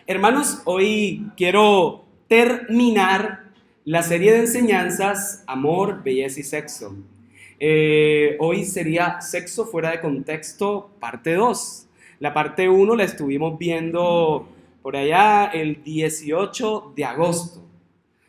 Hermanos, hoy quiero terminar la serie de enseñanzas Amor, Belleza y Sexo. Hoy sería Sexo fuera de contexto, parte 2. La parte 1 la estuvimos viendo por allá el 18 de agosto.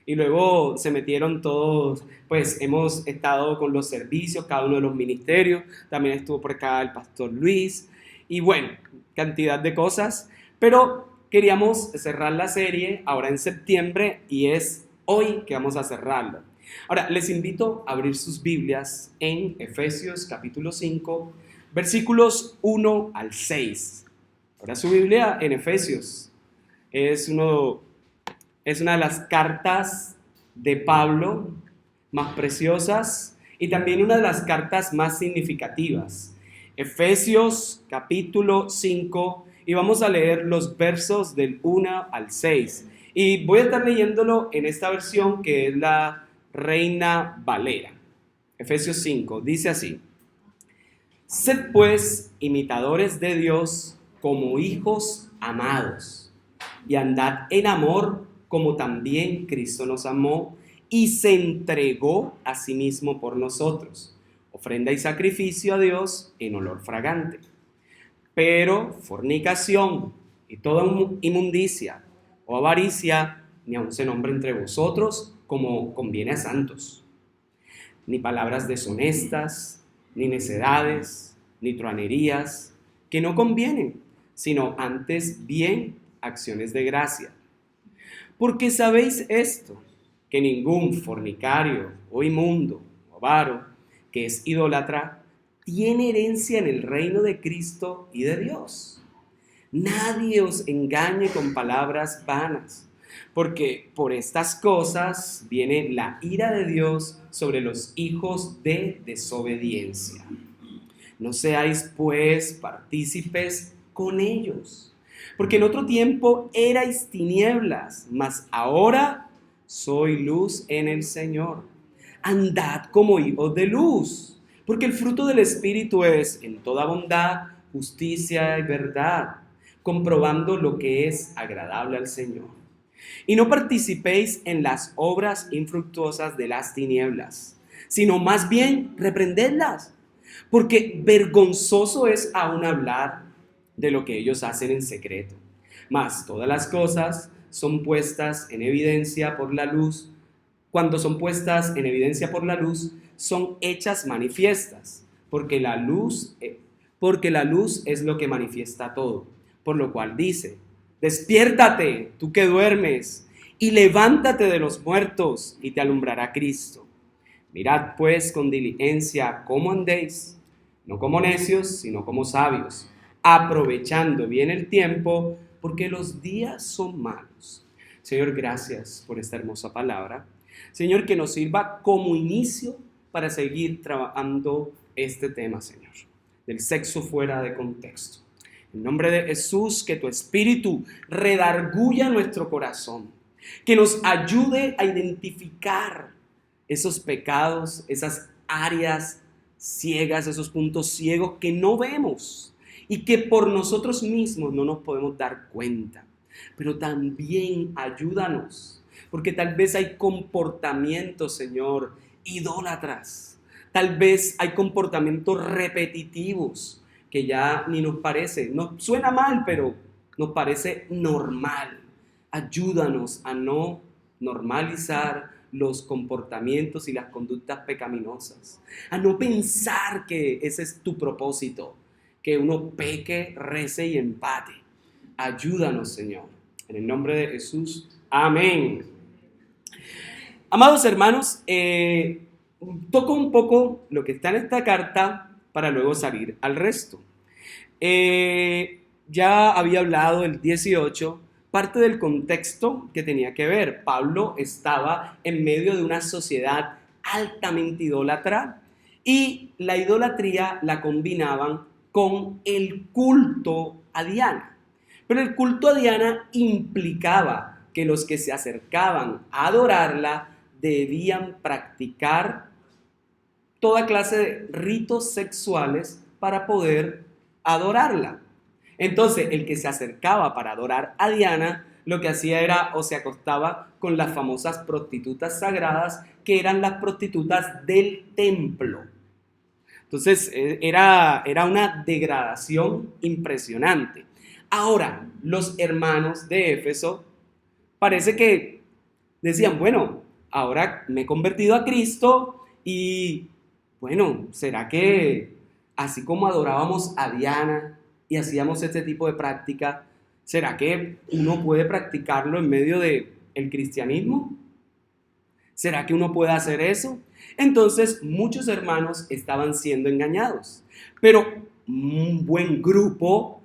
Y luego se metieron todos, pues hemos estado con los servicios, cada uno de los ministerios. También estuvo por acá el pastor Luis. Y bueno, cantidad de cosas. Pero queríamos cerrar la serie ahora en septiembre y es hoy que vamos a cerrarla. Ahora, les invito a abrir sus Biblias en Efesios capítulo 5, versículos 1 al 6. Ahora su Biblia en Efesios es una de las cartas de Pablo más preciosas y también una de las cartas más significativas. Efesios capítulo 5 y vamos a leer los versos del 1 al 6. Y voy a estar leyéndolo en esta versión que es la Reina Valera. Efesios 5 dice así: Sed pues imitadores de Dios como hijos amados, y andad en amor como también Cristo nos amó y se entregó a sí mismo por nosotros, ofrenda y sacrificio a Dios en olor fragante. Pero fornicación y toda inmundicia o avaricia ni aun se nombre entre vosotros como conviene a santos, ni palabras deshonestas, ni necedades, ni truanerías, que no convienen, sino antes bien acciones de gracia. Porque sabéis esto, que ningún fornicario o inmundo o avaro, que es idólatra, tiene herencia en el reino de Cristo y de Dios. Nadie os engañe con palabras vanas, porque por estas cosas viene la ira de Dios sobre los hijos de desobediencia. No seáis pues partícipes con ellos, porque en otro tiempo erais tinieblas, mas ahora soy luz en el Señor. Andad como hijos de luz, porque el fruto del Espíritu es en toda bondad, justicia y verdad, comprobando lo que es agradable al Señor. Y no participéis en las obras infructuosas de las tinieblas, sino más bien reprendedlas, porque vergonzoso es aún hablar de lo que ellos hacen en secreto. Mas todas las cosas son puestas en evidencia por la luz. Cuando son puestas en evidencia por la luz, son hechas manifiestas, porque la luz es lo que manifiesta todo. Por lo cual dice: despiértate, tú que duermes, y levántate de los muertos, y te alumbrará Cristo. Mirad pues con diligencia cómo andéis, no como necios, sino como sabios, aprovechando bien el tiempo, porque los días son malos. Señor, gracias por esta hermosa palabra. Señor, que nos sirva como inicio para seguir trabajando este tema, Señor, del sexo fuera de contexto. En nombre de Jesús, que tu Espíritu redarguya nuestro corazón, que nos ayude a identificar esos pecados, esas áreas ciegas, esos puntos ciegos que no vemos y que por nosotros mismos no nos podemos dar cuenta. Pero también ayúdanos, porque tal vez hay comportamientos, Señor, idólatras. Tal vez hay comportamientos repetitivos que ya ni nos parece, nos suena mal, pero nos parece normal. Ayúdanos a no normalizar los comportamientos y las conductas pecaminosas, a no pensar que ese es tu propósito, que uno peque, rece y empate. Ayúdanos, Señor, en el nombre de Jesús, amén. Amados hermanos, toco un poco lo que está en esta carta para luego salir al resto. Ya había hablado el 18, parte del contexto que tenía que ver. Pablo estaba en medio de una sociedad altamente idólatra y la idolatría la combinaban con el culto a Diana. Pero el culto a Diana implicaba que los que se acercaban a adorarla debían practicar toda clase de ritos sexuales para poder adorarla. Entonces, el que se acercaba para adorar a Diana, lo que hacía era o se acostaba con las famosas prostitutas sagradas, que eran las prostitutas del templo. Entonces, era una degradación impresionante. Ahora, los hermanos de Éfeso parece que decían, bueno, ahora me he convertido a Cristo y, bueno, ¿será que así como adorábamos a Diana y hacíamos este tipo de práctica, ¿será que uno puede practicarlo en medio del cristianismo? ¿Será que uno puede hacer eso? Entonces, muchos hermanos estaban siendo engañados, pero un buen grupo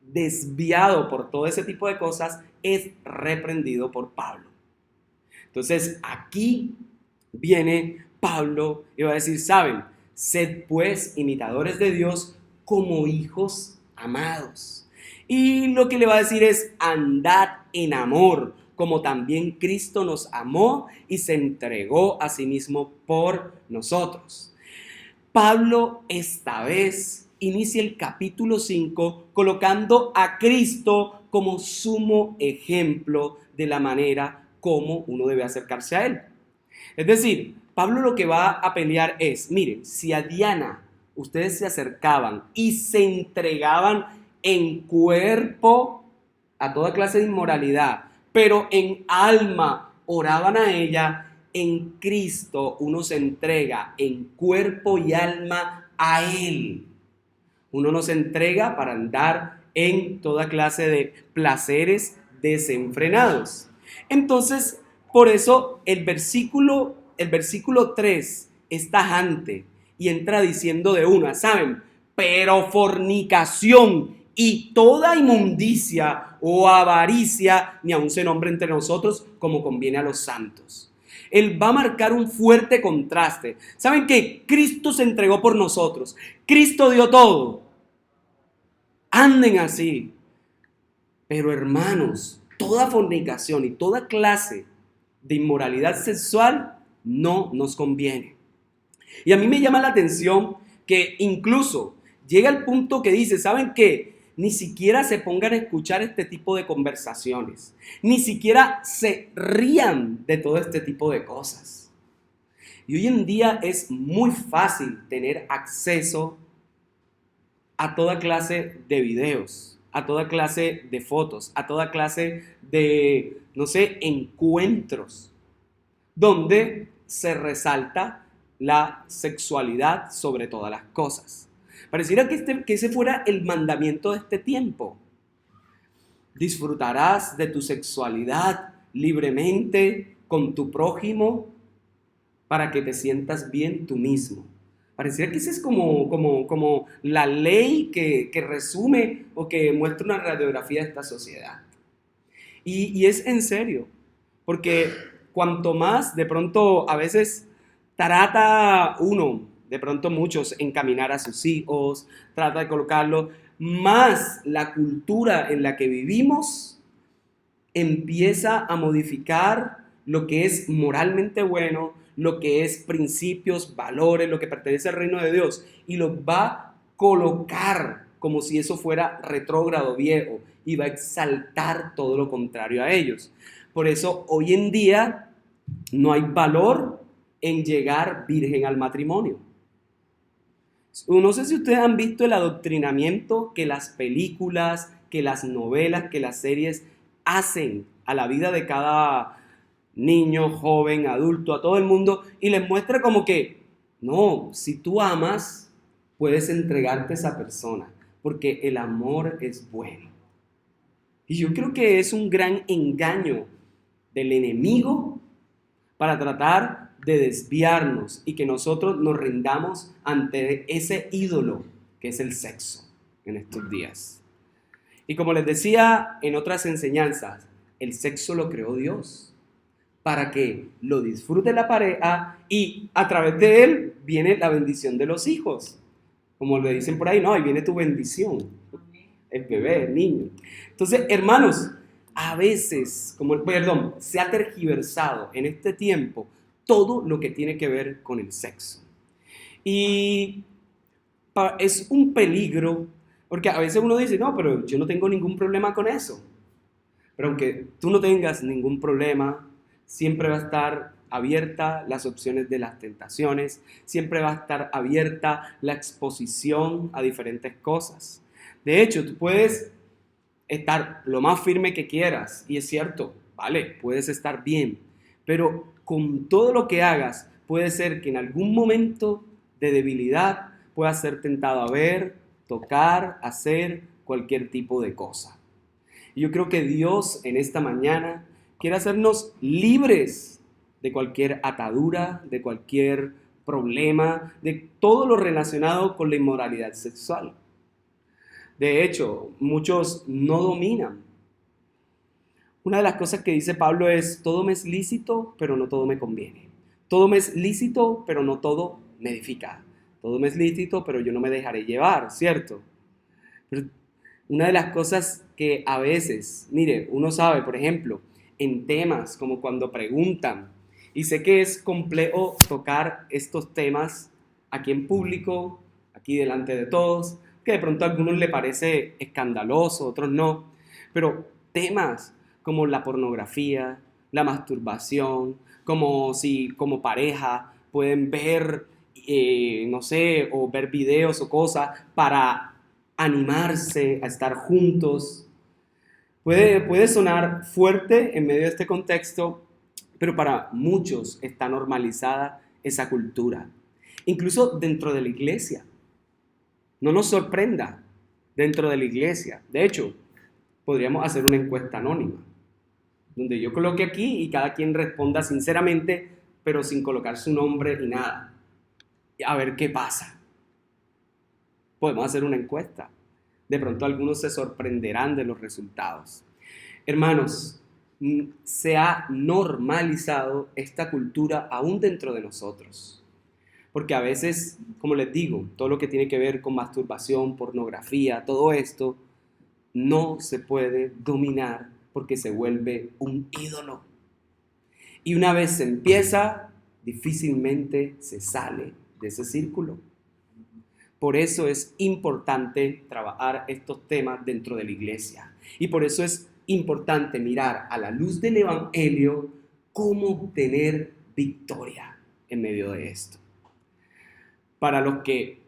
desviado por todo ese tipo de cosas es reprendido por Pablo. Entonces, aquí viene Pablo y va a decir, saben, sed pues imitadores de Dios como hijos amados. Y lo que le va a decir es, andad en amor, como también Cristo nos amó y se entregó a sí mismo por nosotros. Pablo esta vez inicia el capítulo 5 colocando a Cristo como sumo ejemplo de la manera como uno debe acercarse a Él. Es decir, Pablo lo que va a pelear es, miren, si a Diana ustedes se acercaban y se entregaban en cuerpo a toda clase de inmoralidad, pero en alma oraban a ella, en Cristo uno se entrega en cuerpo y alma a Él. Uno no se entrega para andar en toda clase de placeres desenfrenados. Entonces, por eso el versículo 3 es tajante y entra diciendo de una, ¿saben? Pero fornicación y toda inmundicia o avaricia ni aun se nombre entre nosotros como conviene a los santos. Él va a marcar un fuerte contraste. ¿Saben qué? Cristo se entregó por nosotros. Cristo dio todo. Anden así. Pero hermanos, toda fornicación y toda clase de inmoralidad sexual no nos conviene. Y a mí me llama la atención que incluso llega el punto que dice, ¿saben qué? Ni siquiera se pongan a escuchar este tipo de conversaciones. Ni siquiera se rían de todo este tipo de cosas. Y hoy en día es muy fácil tener acceso a toda clase de videos, a toda clase de fotos, a toda clase de, no sé, encuentros, donde se resalta la sexualidad sobre todas las cosas. Pareciera que ese fuera el mandamiento de este tiempo. Disfrutarás de tu sexualidad libremente con tu prójimo para que te sientas bien tú mismo. Pareciera que esa es como la ley que resume o que muestra una radiografía de esta sociedad. Y es en serio, porque cuanto más de pronto a veces trata uno, de pronto muchos, encaminar a sus hijos, trata de colocarlo, más la cultura en la que vivimos empieza a modificar lo que es moralmente bueno, lo que es principios, valores, lo que pertenece al reino de Dios, y los va a colocar como si eso fuera retrógrado, viejo, y va a exaltar todo lo contrario a ellos. Por eso hoy en día no hay valor en llegar virgen al matrimonio. No sé si ustedes han visto el adoctrinamiento que las películas, que las novelas, que las series hacen a la vida de cada niño, joven, adulto, a todo el mundo, y les muestra como que, no, si tú amas, puedes entregarte a esa persona, porque el amor es bueno. Y yo creo que es un gran engaño del enemigo para tratar de desviarnos y que nosotros nos rindamos ante ese ídolo que es el sexo en estos días. Y como les decía en otras enseñanzas, el sexo lo creó Dios para que lo disfrute la pareja y a través de él viene la bendición de los hijos. Como le dicen por ahí, no, ahí viene tu bendición, el bebé, el niño. Entonces, hermanos, a veces, se ha tergiversado en este tiempo todo lo que tiene que ver con el sexo. Y es un peligro Porque a veces uno dice, no, pero yo no tengo ningún problema con eso. Pero aunque tú no tengas ningún problema, siempre va a estar abierta las opciones de las tentaciones, siempre va a estar abierta la exposición a diferentes cosas. De hecho, tú puedes estar lo más firme que quieras, y es cierto, vale, puedes estar bien, pero con todo lo que hagas, puede ser que en algún momento de debilidad puedas ser tentado a ver, tocar, hacer cualquier tipo de cosa. Y yo creo que Dios en esta mañana quiere hacernos libres de cualquier atadura, de cualquier problema, de todo lo relacionado con la inmoralidad sexual. De hecho, muchos no dominan. Una de las cosas que dice Pablo es, todo me es lícito, pero no todo me conviene. Todo me es lícito, pero no todo me edifica. Todo me es lícito, pero yo no me dejaré llevar, ¿cierto? Pero una de las cosas que a veces, mire, uno sabe, por ejemplo, en temas como cuando preguntan, y sé que es complejo tocar estos temas aquí en público, aquí delante de todos, que de pronto a algunos le parece escandaloso, otros no, pero temas como la pornografía, la masturbación, como si como pareja pueden ver, no sé, o ver videos o cosas para animarse a estar juntos. Puede sonar fuerte en medio de este contexto, pero para muchos está normalizada esa cultura. Incluso dentro de la iglesia. No nos sorprenda, dentro de la iglesia. De hecho, podríamos hacer una encuesta anónima, donde yo coloque aquí y cada quien responda sinceramente, pero sin colocar su nombre y nada. A ver qué pasa. Podemos hacer una encuesta. De pronto algunos se sorprenderán de los resultados. Hermanos, se ha normalizado esta cultura aún dentro de nosotros. Porque a veces, como les digo, todo lo que tiene que ver con masturbación, pornografía, todo esto, no se puede dominar porque se vuelve un ídolo. Y una vez se empieza, difícilmente se sale de ese círculo. Por eso es importante trabajar estos temas dentro de la iglesia. Y por eso es importante mirar a la luz del Evangelio cómo obtener victoria en medio de esto. Para los que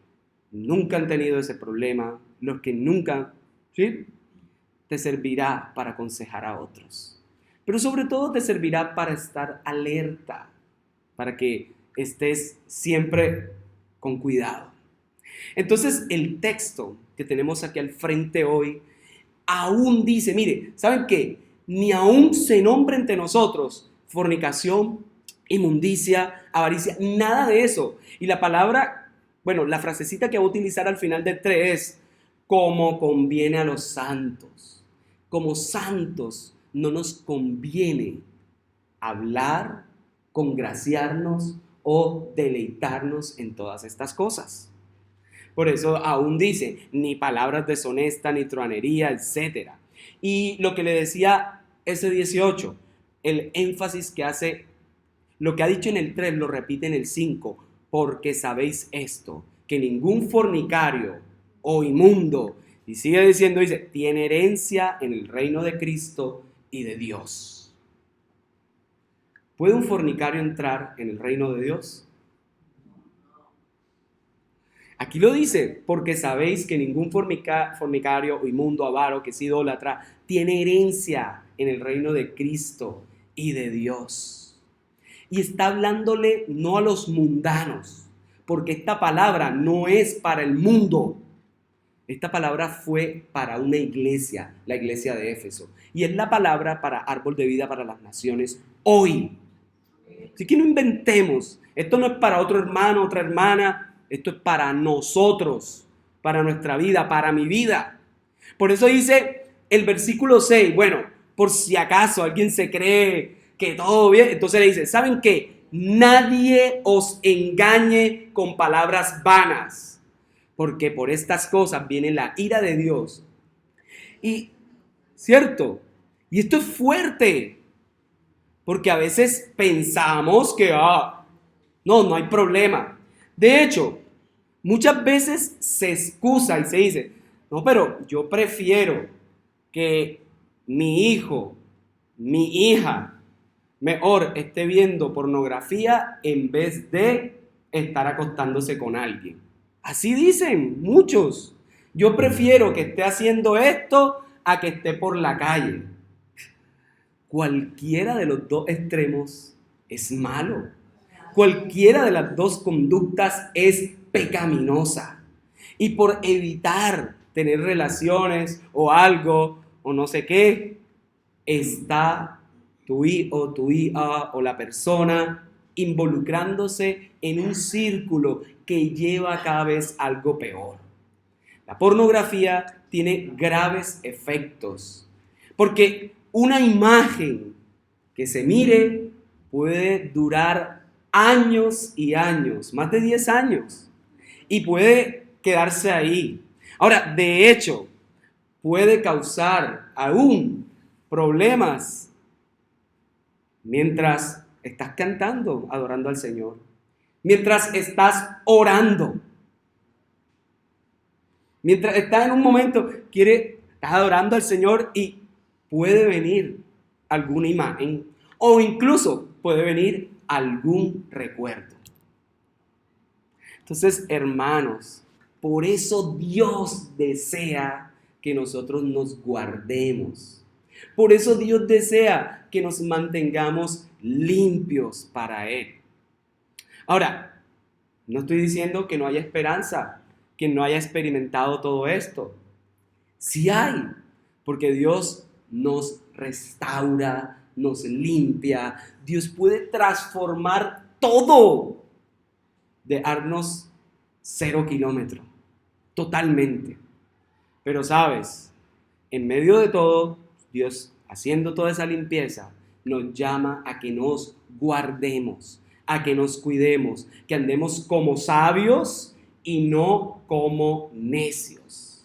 nunca han tenido ese problema, los que nunca, ¿sí?, te servirá para aconsejar a otros. Pero sobre todo te servirá para estar alerta, para que estés siempre con cuidado. Entonces el texto que tenemos aquí al frente hoy aún dice, mire, ¿saben qué? Ni aún se nombra entre nosotros fornicación, inmundicia, avaricia, nada de eso. Y la palabra, bueno, la frasecita que voy a utilizar al final del 3 es como conviene a los santos. Como santos no nos conviene hablar, congraciarnos o deleitarnos en todas estas cosas. Por eso aún dice, ni palabras deshonestas, ni truanería, etc. Y lo que le decía ese 18, el énfasis que hace, lo que ha dicho en el 3, lo repite en el 5, porque sabéis esto, que ningún fornicario o inmundo, y sigue diciendo, dice, tiene herencia en el reino de Cristo y de Dios. ¿Puede un fornicario entrar en el reino de Dios? Aquí lo dice, porque sabéis que ningún fornicario o inmundo, avaro, que es idólatra, tiene herencia en el reino de Cristo y de Dios. Y está hablándole no a los mundanos, porque esta palabra no es para el mundo. Esta palabra fue para una iglesia, la iglesia de Éfeso. Y es la palabra para árbol de vida para las naciones hoy. Así que no inventemos. Esto no es para otro hermano, otra hermana. Esto es para nosotros, para nuestra vida, para mi vida. Por eso dice el versículo 6, bueno, por si acaso alguien se cree que todo bien, entonces le dice, ¿saben qué? Nadie os engañe con palabras vanas, porque por estas cosas viene la ira de Dios. Y, ¿cierto? Y esto es fuerte, porque a veces pensamos que, no hay problema. De hecho, muchas veces se excusa y se dice, No, pero yo prefiero que mi hijo, mi hija, mejor esté viendo pornografía en vez de estar acostándose con alguien. Así dicen muchos. Yo prefiero que esté haciendo esto a que esté por la calle. Cualquiera de los dos extremos es malo. Cualquiera de las dos conductas es pecaminosa. Y por evitar tener relaciones o algo o no sé qué, está tu hijo, tu hija o la persona involucrándose en un círculo que lleva cada vez algo peor. La pornografía tiene graves efectos, porque una imagen que se mire puede durar años y años, más de 10 años, y puede quedarse ahí. Ahora, de hecho, puede causar aún problemas mientras estás cantando, adorando al Señor, mientras estás orando, mientras estás en un momento, estás adorando al Señor y puede venir alguna imagen o incluso puede venir algún recuerdo. Entonces, hermanos, por eso Dios desea que nosotros nos guardemos. Por eso Dios desea que nos mantengamos limpios para Él. Ahora, no estoy diciendo que no haya esperanza, que no haya experimentado todo esto. Sí hay, porque Dios nos restaura, nos limpia. Dios puede transformar todo, de darnos 0 kilómetros, totalmente. Pero sabes, en medio de todo, Dios haciendo toda esa limpieza, nos llama a que nos guardemos, a que nos cuidemos, que andemos como sabios y no como necios.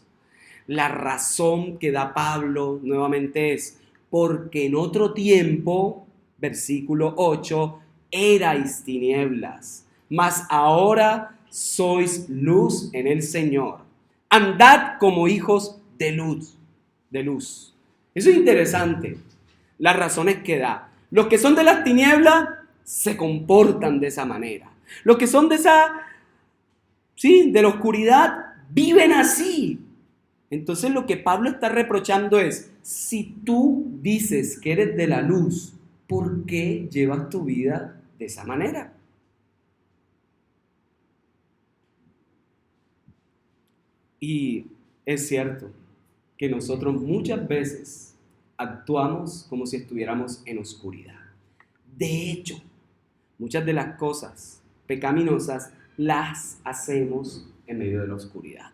La razón que da Pablo nuevamente es, porque en otro tiempo, versículo 8, erais tinieblas, mas ahora sois luz en el Señor. Andad como hijos de luz, de luz. Eso es interesante, las razones que da. Los que son de las tinieblas se comportan de esa manera. Los que son de la oscuridad, viven así. Entonces lo que Pablo está reprochando es, si tú dices que eres de la luz, ¿por qué llevas tu vida de esa manera? Y es cierto que nosotros muchas veces actuamos como si estuviéramos en oscuridad. De hecho, muchas de las cosas pecaminosas las hacemos en medio de la oscuridad.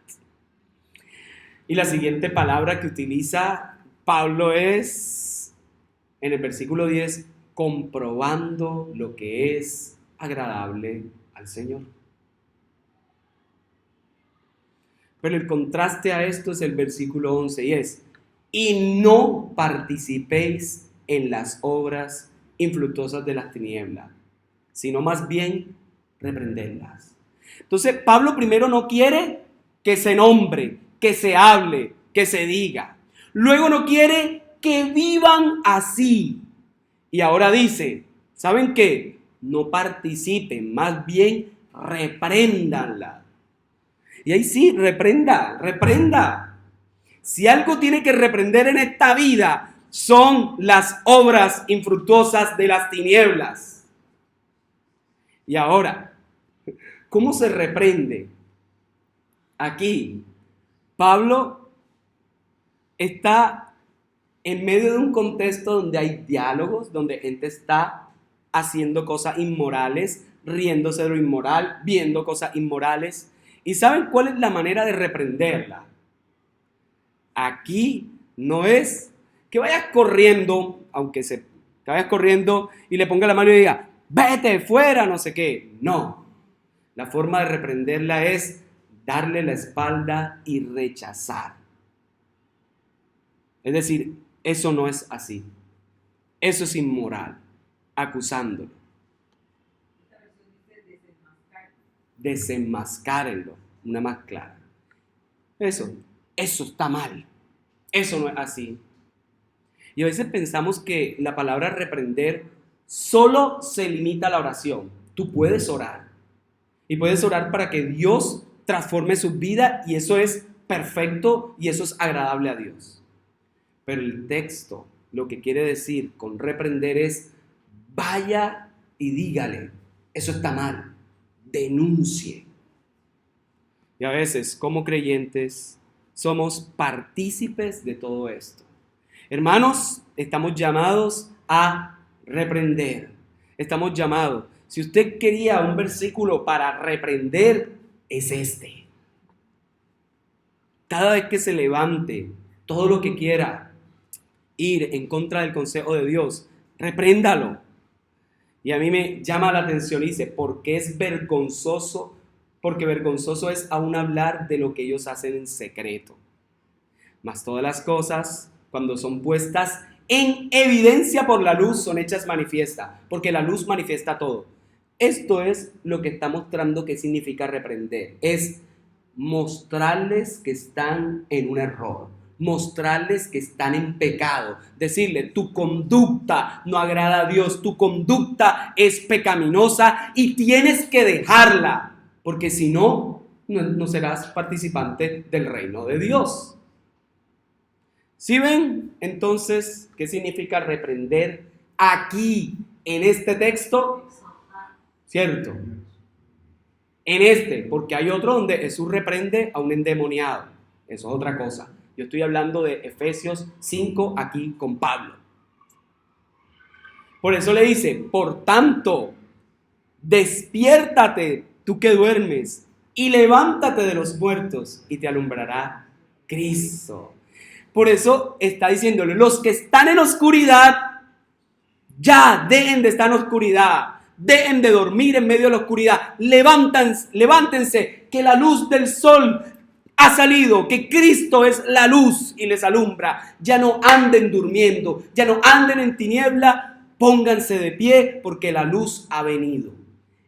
Y la siguiente palabra que utiliza Pablo es, en el versículo 10, comprobando lo que es agradable al Señor. Pero el contraste a esto es el versículo 11 y es, y no participéis en las obras infructuosas de las tinieblas, sino más bien reprenderlas. Entonces Pablo primero no quiere que se nombre, que se hable, que se diga. Luego no quiere que vivan así. Y ahora dice, ¿saben qué? No participen, más bien repréndanla. Y ahí sí, reprenda. Si algo tiene que reprender en esta vida, son las obras infructuosas de las tinieblas. Y ahora, ¿cómo se reprende? Aquí, Pablo está en medio de un contexto donde hay diálogos, donde gente está haciendo cosas inmorales, riéndose de lo inmoral, viendo cosas inmorales. ¿Y saben cuál es la manera de reprenderla? Aquí no es que vayas corriendo, que vayas corriendo y le ponga la mano y diga, vete fuera, no sé qué. No, la forma de reprenderla es darle la espalda y rechazar. Es decir, eso no es así. Eso es inmoral, acusándolo. Desenmascárenlo, una más clara. Eso, eso está mal, eso no es así. Y a veces pensamos que la palabra reprender solo se limita a la oración. Tú puedes orar y puedes orar para que Dios transforme su vida y eso es perfecto y eso es agradable a Dios. Pero el texto lo que quiere decir con reprender es vaya y dígale, eso está mal, denuncie. Y a veces como creyentes somos partícipes de todo esto. Hermanos, estamos llamados a reprender. Estamos llamados. Si usted quería un versículo para reprender, es este. Cada vez que se levante todo lo que quiera ir en contra del consejo de Dios, repréndalo. Y a mí me llama la atención y dice, porque es vergonzoso, porque vergonzoso es aún hablar de lo que ellos hacen en secreto. Mas todas las cosas, cuando son puestas en evidencia por la luz, son hechas manifiestas, porque la luz manifiesta todo. Esto es lo que está mostrando que significa reprender. Es mostrarles que están en un error, mostrarles que están en pecado, decirle tu conducta no agrada a Dios, tu conducta es pecaminosa y tienes que dejarla, porque si no, no serás participante del reino de Dios. ¿Sí ven entonces qué significa reprender aquí en este texto? ¿Cierto? En este, porque hay otro donde Jesús reprende a un endemoniado. Eso es otra cosa. Yo estoy hablando de Efesios 5 aquí con Pablo. Por eso le dice, por tanto, despiértate tú que duermes y levántate de los muertos y te alumbrará Cristo. Por eso está diciéndole, los que están en oscuridad, ya dejen de estar en oscuridad. Dejen de dormir en medio de la oscuridad. Levántense, que la luz del sol ha salido, que Cristo es la luz y les alumbra. Ya no anden durmiendo, ya no anden en tiniebla. Pónganse de pie porque la luz ha venido.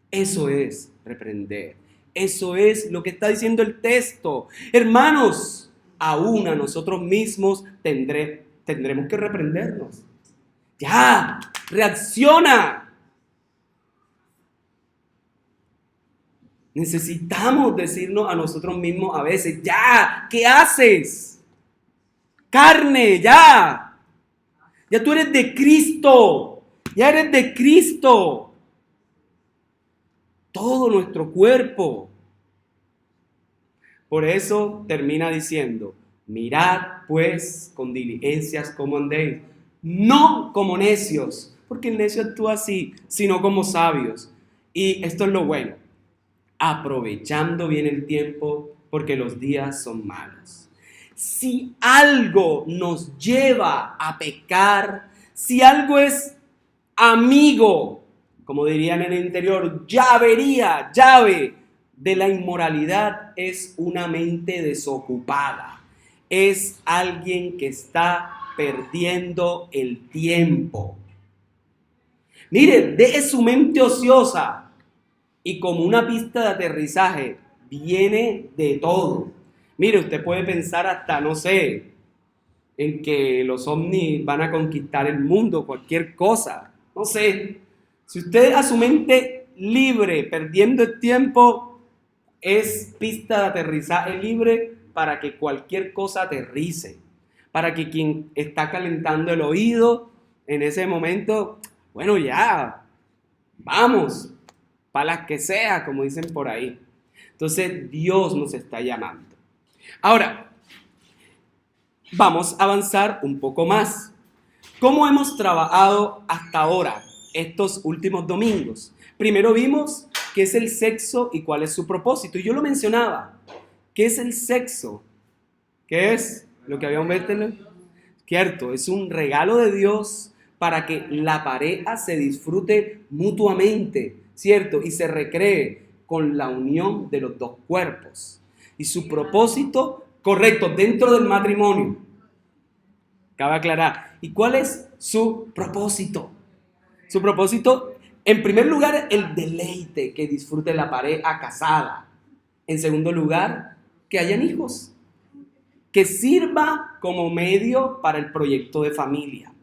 Eso es reprender. Eso es lo que está diciendo el texto. Hermanos, aún a nosotros mismos tendremos que reprendernos. Ya, reacciona. Necesitamos decirnos a nosotros mismos a veces, ya, ¿qué haces? Carne, ya. Ya tú eres de Cristo. Ya eres de Cristo. Todo nuestro cuerpo. Por eso termina diciendo, mirad pues con diligencias cómo andéis, no como necios, porque el necio actúa así, sino como sabios. Y esto es lo bueno. Aprovechando bien el tiempo porque los días son malos. Si algo nos lleva a pecar, si algo es amigo, como dirían en el interior, llave de la inmoralidad, es una mente desocupada. Es alguien que está perdiendo el tiempo. Mire, deje su mente ociosa. Y como una pista de aterrizaje, viene de todo. Mire, usted puede pensar hasta, no sé, en que los ovnis van a conquistar el mundo, cualquier cosa. No sé. Si usted a su mente libre, perdiendo el tiempo, es pista de aterrizaje libre para que cualquier cosa aterrice. Para que quien está calentando el oído en ese momento, bueno, ya, vamos. Para las que sea, como dicen por ahí. Entonces, Dios nos está llamando. Ahora, vamos a avanzar un poco más. ¿Cómo hemos trabajado hasta ahora, estos últimos domingos? Primero vimos qué es el sexo y cuál es su propósito. Y yo lo mencionaba. ¿Qué es el sexo? ¿Qué es? Lo que habíamos visto. Cierto, es un regalo de Dios para que la pareja se disfrute mutuamente. ¿Cierto? Y se recree con la unión de los dos cuerpos. Y su propósito, correcto, dentro del matrimonio. Cabe aclarar. ¿Y cuál es su propósito? Su propósito, en primer lugar, el deleite que disfrute la pareja casada. En segundo lugar, que hayan hijos. que sirva como medio para el proyecto de familia.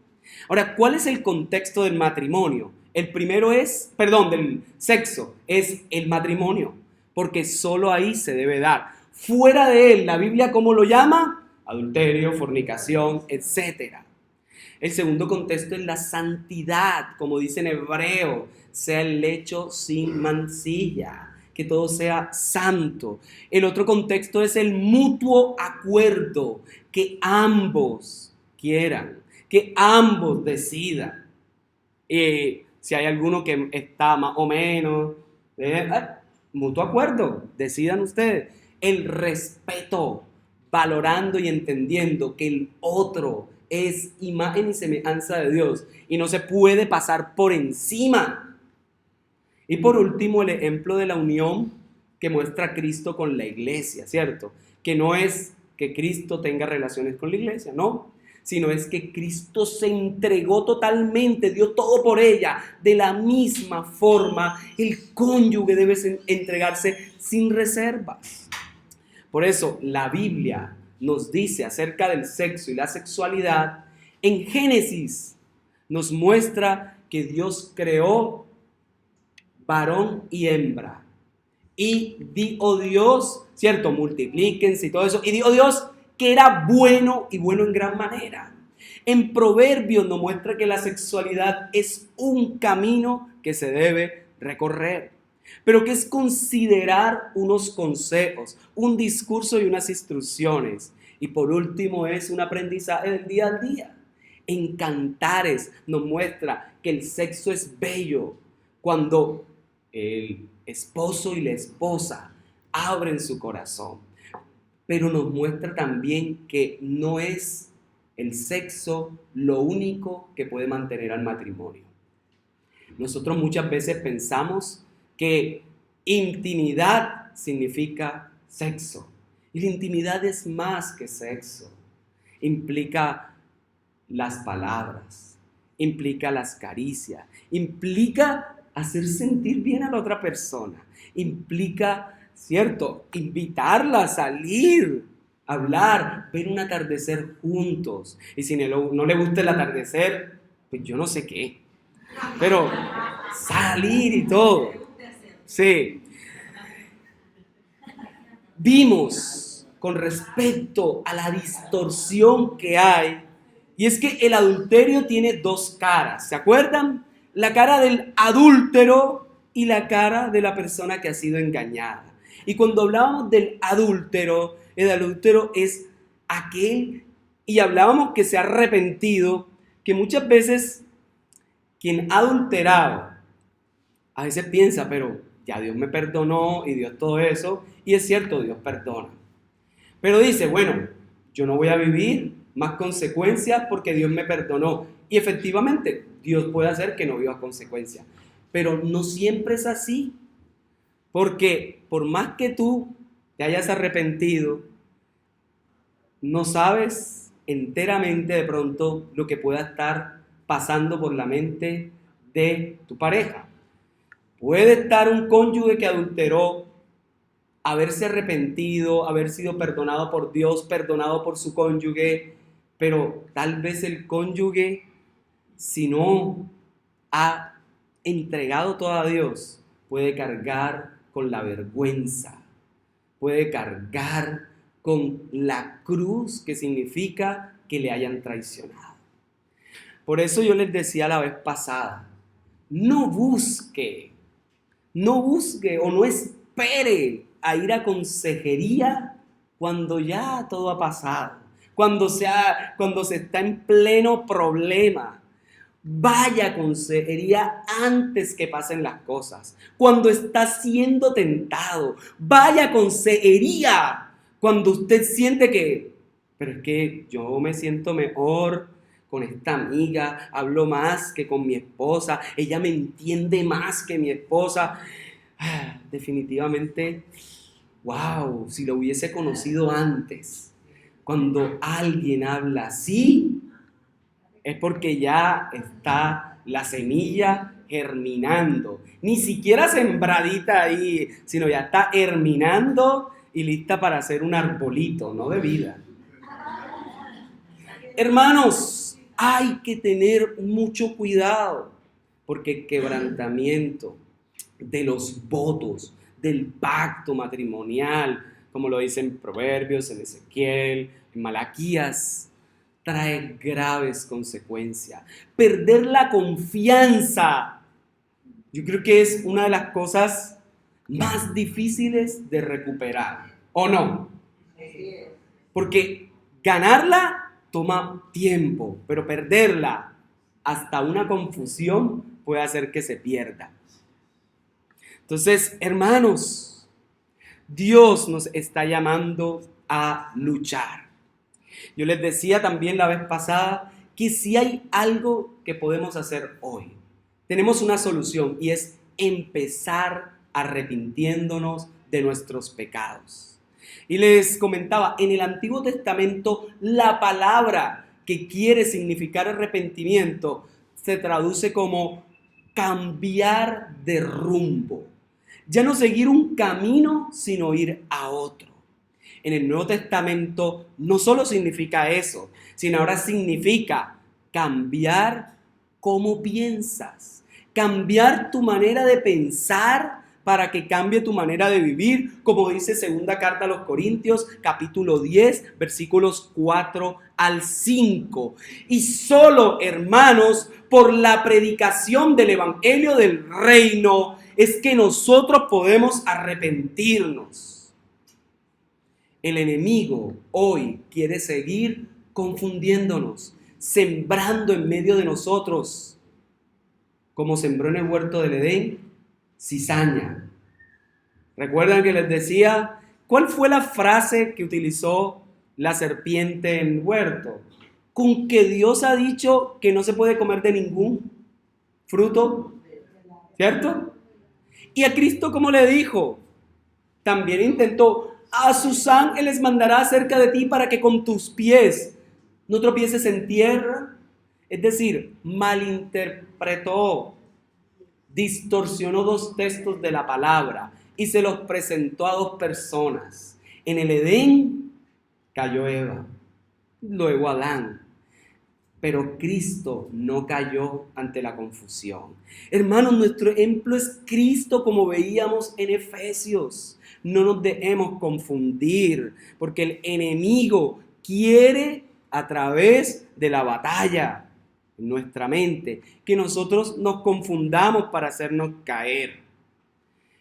Ahora, ¿cuál es el contexto del matrimonio? El primero es, del sexo, es el matrimonio, porque solo ahí se debe dar. Fuera de él, la Biblia, ¿cómo lo llama? Adulterio, fornicación, etc. El segundo contexto es la santidad, como dice en hebreo, sea el lecho sin mancilla, que todo sea santo. El otro contexto es el mutuo acuerdo, que ambos quieran, que ambos decidan. Si hay alguno que está más o menos, mutuo acuerdo, decidan ustedes. El respeto, valorando y entendiendo que el otro es imagen y semejanza de Dios y no se puede pasar por encima. Y por último, el ejemplo de la unión que muestra Cristo con la iglesia, ¿cierto? Que no es que Cristo tenga relaciones con la iglesia, no, sino es que Cristo se entregó totalmente, dio todo por ella. De la misma forma, el cónyuge debe entregarse sin reservas. Por eso, la Biblia nos dice acerca del sexo y la sexualidad. En Génesis nos muestra que Dios creó varón y hembra. Y dijo Dios, ¿cierto? Multiplíquense y todo eso. Y dijo Dios que era bueno y bueno en gran manera. En Proverbios nos muestra que la sexualidad es un camino que se debe recorrer, pero que es considerar unos consejos, un discurso y unas instrucciones. Y por último es un aprendizaje del día al día. En Cantares nos muestra que el sexo es bello cuando el esposo y la esposa abren su corazón. Pero nos muestra también que no es el sexo lo único que puede mantener al matrimonio. Nosotros muchas veces pensamos que intimidad significa sexo. Y la intimidad es más que sexo. Implica las palabras, implica las caricias, implica hacer sentir bien a la otra persona, implica, ¿cierto?, invitarla a salir, hablar, ver un atardecer juntos. Y si no le gusta el atardecer, pues yo no sé qué, pero salir y todo. Sí. Vimos con respecto a la distorsión que hay, y es que el adulterio tiene dos caras, ¿se acuerdan? La cara del adúltero y la cara de la persona que ha sido engañada. Y cuando hablábamos del adúltero, el adúltero es aquel, y hablábamos que se ha arrepentido, que muchas veces quien ha adulterado, a veces piensa, pero ya Dios me perdonó y Dios todo eso, y es cierto, Dios perdona. Pero dice, bueno, yo no voy a vivir más consecuencias porque Dios me perdonó. Y efectivamente, Dios puede hacer que no viva consecuencias. Pero no siempre es así. Porque por más que tú te hayas arrepentido, no sabes enteramente de pronto lo que pueda estar pasando por la mente de tu pareja. Puede estar un cónyuge que adulteró, haberse arrepentido, haber sido perdonado por Dios, perdonado por su cónyuge, pero tal vez el cónyuge, si no ha entregado todo a Dios, puede cargar con la vergüenza, puede cargar con la cruz que significa que le hayan traicionado. Por eso yo les decía la vez pasada, no busque o no espere a ir a consejería cuando ya todo ha pasado, cuando se está en pleno problema. Vaya a consejería antes que pasen las cosas, cuando está siendo tentado. Vaya a consejería cuando usted siente que, pero es que yo me siento mejor con esta amiga, hablo más que con mi esposa, ella me entiende más que mi esposa. Definitivamente, wow, si lo hubiese conocido antes. Cuando alguien habla así, es porque ya está la semilla germinando. Ni siquiera sembradita ahí, sino ya está germinando y lista para hacer un arbolito, no de vida, Hermanos, hay que tener mucho cuidado porque el quebrantamiento de los votos, del pacto matrimonial, como lo dicen en Proverbios, en Ezequiel, en Malaquías, trae graves consecuencias. Perder la confianza, yo creo que es una de las cosas más difíciles de recuperar, ¿o no? Porque ganarla toma tiempo, pero perderla, hasta una confusión puede hacer que se pierda. Entonces, hermanos, Dios nos está llamando a luchar. Yo les decía también la vez pasada que si hay algo que podemos hacer hoy, tenemos una solución y es empezar arrepintiéndonos de nuestros pecados. Y les comentaba, en el Antiguo Testamento la palabra que quiere significar arrepentimiento se traduce como cambiar de rumbo. Ya no seguir un camino, sino ir a otro. En el Nuevo Testamento no solo significa eso, sino ahora significa cambiar cómo piensas, cambiar tu manera de pensar para que cambie tu manera de vivir, como dice segunda carta a los Corintios, capítulo 10, versículos 4 al 5. Y solo, hermanos, por la predicación del evangelio del reino, es que nosotros podemos arrepentirnos. El enemigo hoy quiere seguir confundiéndonos, sembrando en medio de nosotros, como sembró en el huerto del Edén, cizaña. ¿Recuerdan que les decía cuál fue la frase que utilizó la serpiente en el huerto? Con que Dios ha dicho que no se puede comer de ningún fruto, ¿cierto? Y a Cristo, ¿cómo le dijo? También intentó: a sus ángeles mandará cerca de ti para que con tus pies no tropieces en tierra. Es decir, malinterpretó, distorsionó dos textos de la palabra y se los presentó a dos personas. En el Edén cayó Eva, luego Adán. Pero Cristo no cayó ante la confusión. Hermanos, nuestro ejemplo es Cristo, como veíamos en Efesios. No nos dejemos confundir, porque el enemigo quiere, a través de la batalla en nuestra mente, que nosotros nos confundamos para hacernos caer.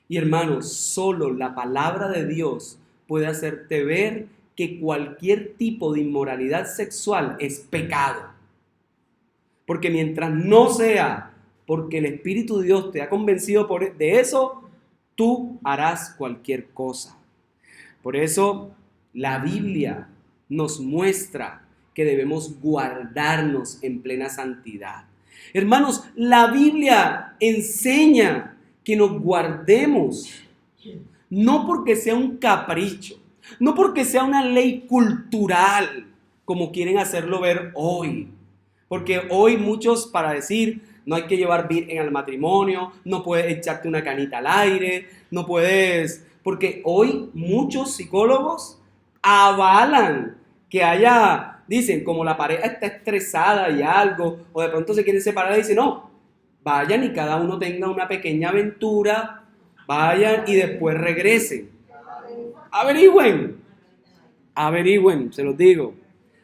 Y hermanos, solo la palabra de Dios puede hacerte ver que cualquier tipo de inmoralidad sexual es pecado. Porque mientras no sea porque el Espíritu de Dios te ha convencido de eso, tú harás cualquier cosa. Por eso la Biblia nos muestra que debemos guardarnos en plena santidad. Hermanos, la Biblia enseña que nos guardemos, no porque sea un capricho, no porque sea una ley cultural, como quieren hacerlo ver hoy. Porque hoy muchos, para decir, no hay que llevar virgen al matrimonio, no puedes echarte una canita al aire, no puedes... Porque hoy muchos psicólogos avalan que haya, dicen, como la pareja está estresada y algo, o de pronto se quieren separar, y dicen, no, vayan y cada uno tenga una pequeña aventura, vayan y después regresen. Averigüen, se los digo.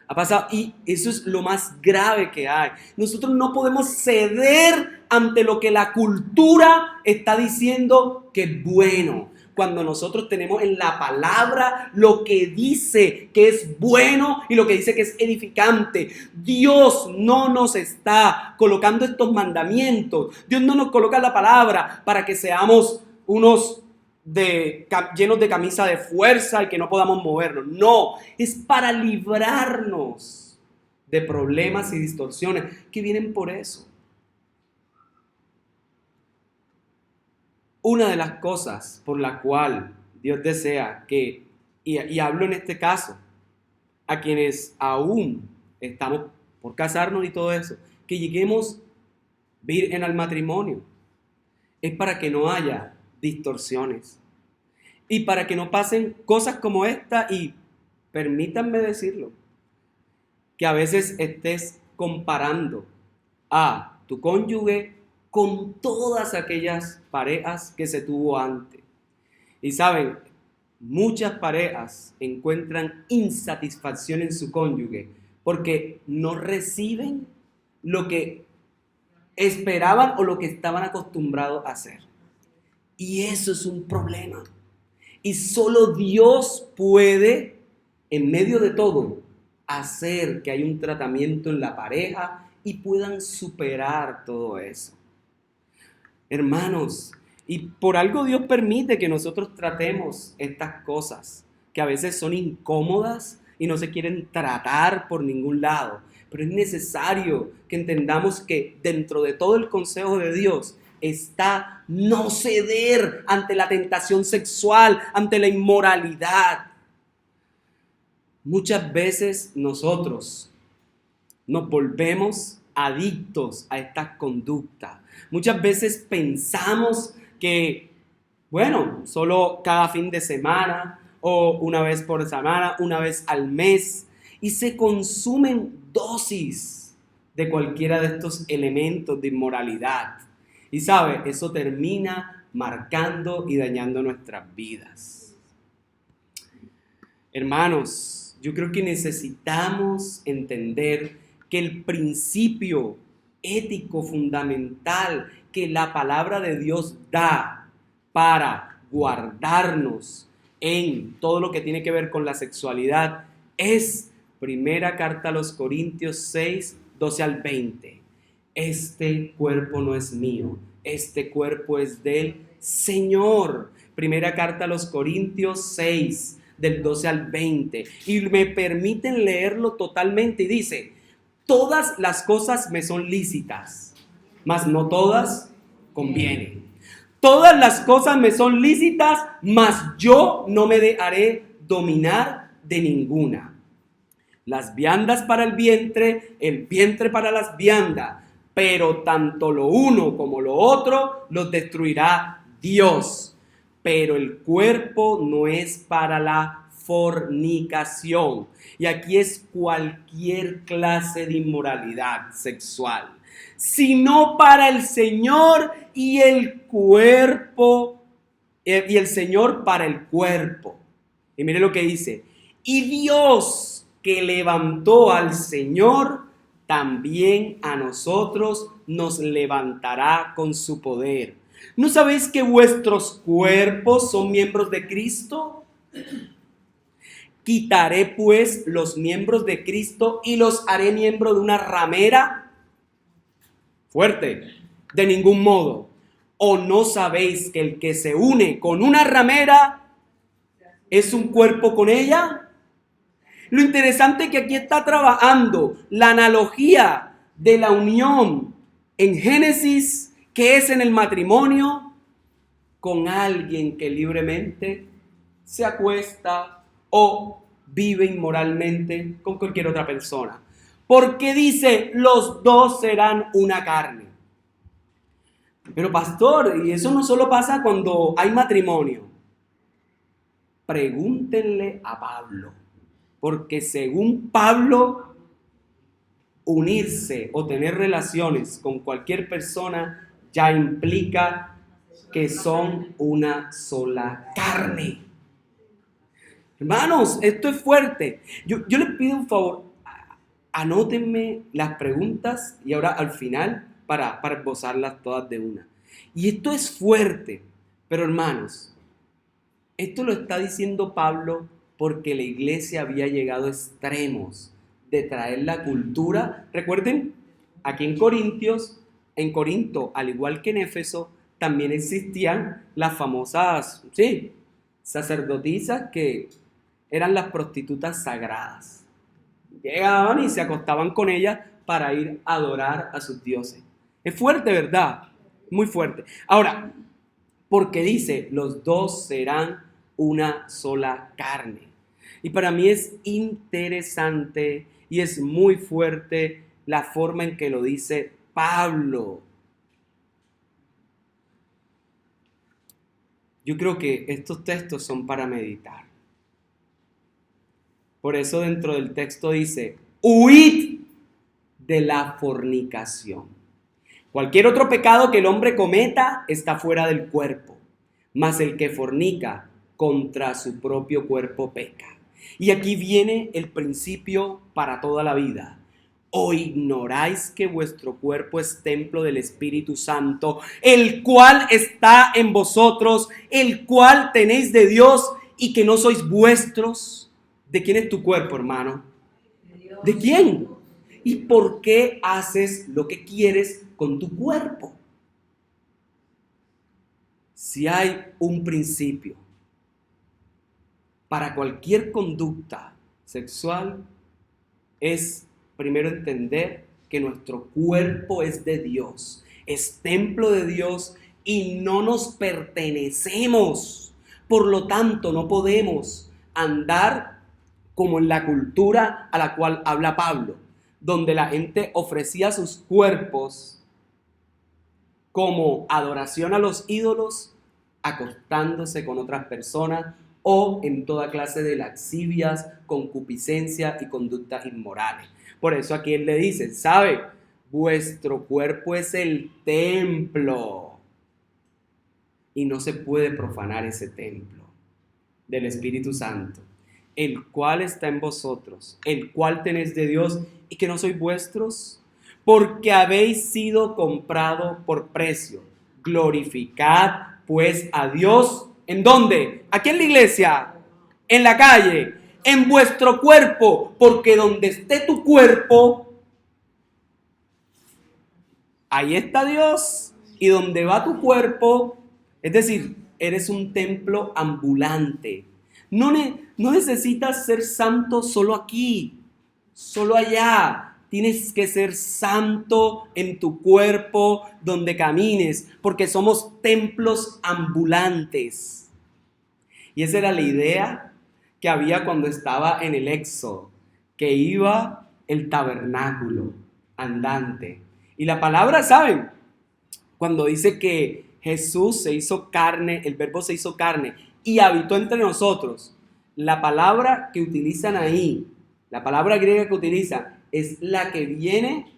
Ha pasado, y eso es lo más grave que hay. Nosotros no podemos ceder ante lo que la cultura está diciendo que es bueno, cuando nosotros tenemos en la palabra lo que dice que es bueno y lo que dice que es edificante. Dios no nos está colocando estos mandamientos. Dios no nos coloca la palabra para que seamos unos llenos de camisa de fuerza y que no podamos movernos. No, es para librarnos de problemas y distorsiones que vienen por eso. Una de las cosas por la cual Dios desea que, y hablo en este caso, a quienes aún estamos por casarnos y todo eso, que lleguemos virgen al matrimonio, es para que no haya distorsiones y para que no pasen cosas como esta. Y permítanme decirlo, que a veces estés comparando a tu cónyuge con todas aquellas parejas que se tuvo antes. Y saben, muchas parejas encuentran insatisfacción en su cónyuge porque no reciben lo que esperaban o lo que estaban acostumbrados a hacer. Y eso es un problema. Y solo Dios puede, en medio de todo, hacer que haya un tratamiento en la pareja y puedan superar todo eso. Hermanos, y por algo Dios permite que nosotros tratemos estas cosas, que a veces son incómodas y no se quieren tratar por ningún lado. Pero es necesario que entendamos que dentro de todo el consejo de Dios está no ceder ante la tentación sexual, ante la inmoralidad. Muchas veces nosotros nos volvemos adictos a estas conductas. Muchas veces pensamos que, bueno, solo cada fin de semana o una vez por semana, una vez al mes, y se consumen dosis de cualquiera de estos elementos de inmoralidad. Y sabe, eso termina marcando y dañando nuestras vidas. Hermanos, yo creo que necesitamos entender que el principio ético fundamental que la palabra de Dios da para guardarnos en todo lo que tiene que ver con la sexualidad es primera carta a los Corintios 6, 12 al 20. Este cuerpo no es mío, este cuerpo es del Señor. Primera carta a los Corintios 6, del 12 al 20. Y me permiten leerlo totalmente y dice: todas las cosas me son lícitas, mas no todas convienen. Todas las cosas me son lícitas, mas yo no me dejaré dominar de ninguna. Las viandas para el vientre para las viandas, pero tanto lo uno como lo otro los destruirá Dios. Pero el cuerpo no es para la fornicación. Y aquí es cualquier clase de inmoralidad sexual, sino para el Señor y el cuerpo, y el Señor para el cuerpo. Y mire lo que dice: y Dios que levantó al Señor, también a nosotros nos levantará con su poder. ¿No sabéis que vuestros cuerpos son miembros de Cristo? Quitaré pues los miembros de Cristo y los haré miembro de una ramera. Fuerte. De ningún modo. ¿O no sabéis que el que se une con una ramera es un cuerpo con ella? Lo interesante es que aquí está trabajando la analogía de la unión en Génesis, que es en el matrimonio, con alguien que libremente se acuesta o vive inmoralmente con cualquier otra persona. Porque dice, los dos serán una carne. Pero pastor, y eso no solo pasa cuando hay matrimonio. Pregúntenle a Pablo. Porque según Pablo, unirse o tener relaciones con cualquier persona ya implica que son una sola carne. Hermanos, esto es fuerte. Yo les pido un favor, anótenme las preguntas y ahora al final para esbozarlas todas de una. Y esto es fuerte, pero hermanos, esto lo está diciendo Pablo porque la iglesia había llegado a extremos de traer la cultura. Recuerden, aquí en Corinto, al igual que en Éfeso, también existían las famosas, sacerdotisas que eran las prostitutas sagradas. Llegaban y se acostaban con ellas para ir a adorar a sus dioses. Es fuerte, ¿verdad? Muy fuerte. Ahora, porque dice, los dos serán una sola carne. Y para mí es interesante y es muy fuerte la forma en que lo dice Pablo. Yo creo que estos textos son para meditar. Por eso dentro del texto dice, huid de la fornicación. Cualquier otro pecado que el hombre cometa está fuera del cuerpo, mas el que fornica contra su propio cuerpo peca. Y aquí viene el principio para toda la vida. ¿O ignoráis que vuestro cuerpo es templo del Espíritu Santo, el cual está en vosotros, el cual tenéis de Dios y que no sois vuestros? ¿De quién es tu cuerpo, hermano? ¿De quién? ¿Y por qué haces lo que quieres con tu cuerpo? Si hay un principio para cualquier conducta sexual, es primero entender que nuestro cuerpo es de Dios, es templo de Dios y no nos pertenecemos. Por lo tanto, no podemos andar como en la cultura a la cual habla Pablo, donde la gente ofrecía sus cuerpos como adoración a los ídolos, acostándose con otras personas o en toda clase de lascivias, concupiscencia y conductas inmorales. Por eso aquí él le dice, ¿sabe? Vuestro cuerpo es el templo y no se puede profanar ese templo del Espíritu Santo, el cual está en vosotros, el cual tenéis de Dios y que no sois vuestros, porque habéis sido comprado por precio. Glorificad pues a Dios, ¿en dónde? Aquí en la iglesia, en la calle, en vuestro cuerpo, porque donde esté tu cuerpo, ahí está Dios, y donde va tu cuerpo, es decir, eres un templo ambulante. No necesitas ser santo solo aquí, solo allá. Tienes que ser santo en tu cuerpo donde camines, porque somos templos ambulantes. Y esa era la idea que había cuando estaba en el Éxodo, que iba el tabernáculo andante. Y la palabra, ¿saben? Cuando dice que Jesús se hizo carne, el verbo se hizo carne y habitó entre nosotros, la palabra que utilizan ahí, la palabra griega que utilizan, es la que viene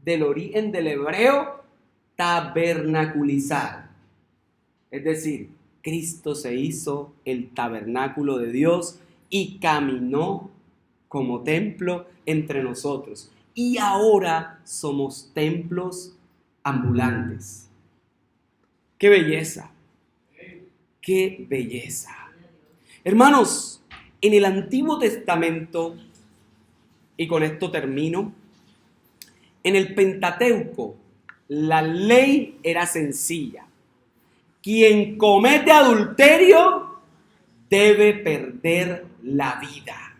del origen del hebreo tabernaculizar. Es decir, Cristo se hizo el tabernáculo de Dios y caminó como templo entre nosotros. Y ahora somos templos ambulantes. ¡Qué belleza! ¡Qué belleza! Hermanos, en el Antiguo Testamento, y con esto termino, en el Pentateuco, la ley era sencilla. Quien comete adulterio debe perder la vida.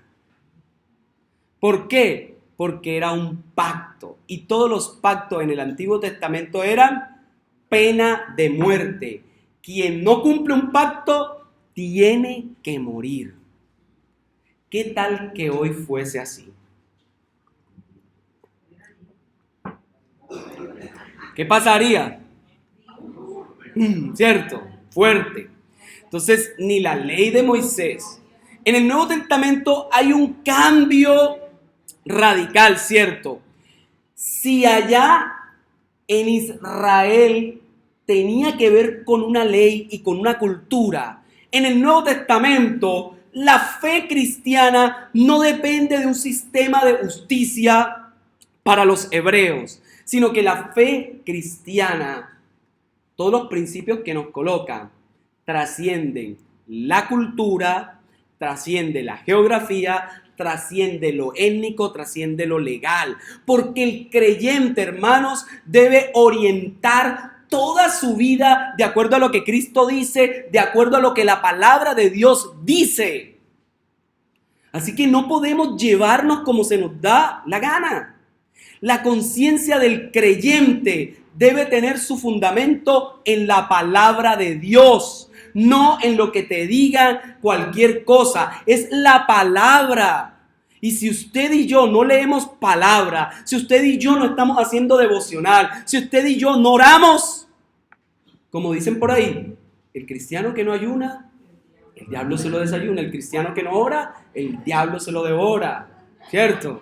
¿Por qué? Porque era un pacto. Y todos los pactos en el Antiguo Testamento eran pena de muerte. Quien no cumple un pacto tiene que morir. ¿Qué tal que hoy fuese así? ¿Qué pasaría? ¿Cierto? Fuerte. Entonces, ni la ley de Moisés. En el Nuevo Testamento hay un cambio radical, ¿cierto? Si allá en Israel tenía que ver con una ley y con una cultura, en el Nuevo Testamento la fe cristiana no depende de un sistema de justicia para los hebreos, sino que la fe cristiana, todos los principios que nos colocan, trascienden la cultura, trasciende la geografía, trasciende lo étnico, trasciende lo legal. Porque el creyente, hermanos, debe orientar toda su vida de acuerdo a lo que Cristo dice, de acuerdo a lo que la palabra de Dios dice. Así que no podemos llevarnos como se nos da la gana. La conciencia del creyente debe tener su fundamento en la palabra de Dios, no en lo que te digan cualquier cosa. Es la palabra. Y si usted y yo no leemos palabra, si usted y yo no estamos haciendo devocional, si usted y yo no oramos, como dicen por ahí, el cristiano que no ayuna, el diablo se lo desayuna. El cristiano que no ora, el diablo se lo devora. ¿Cierto?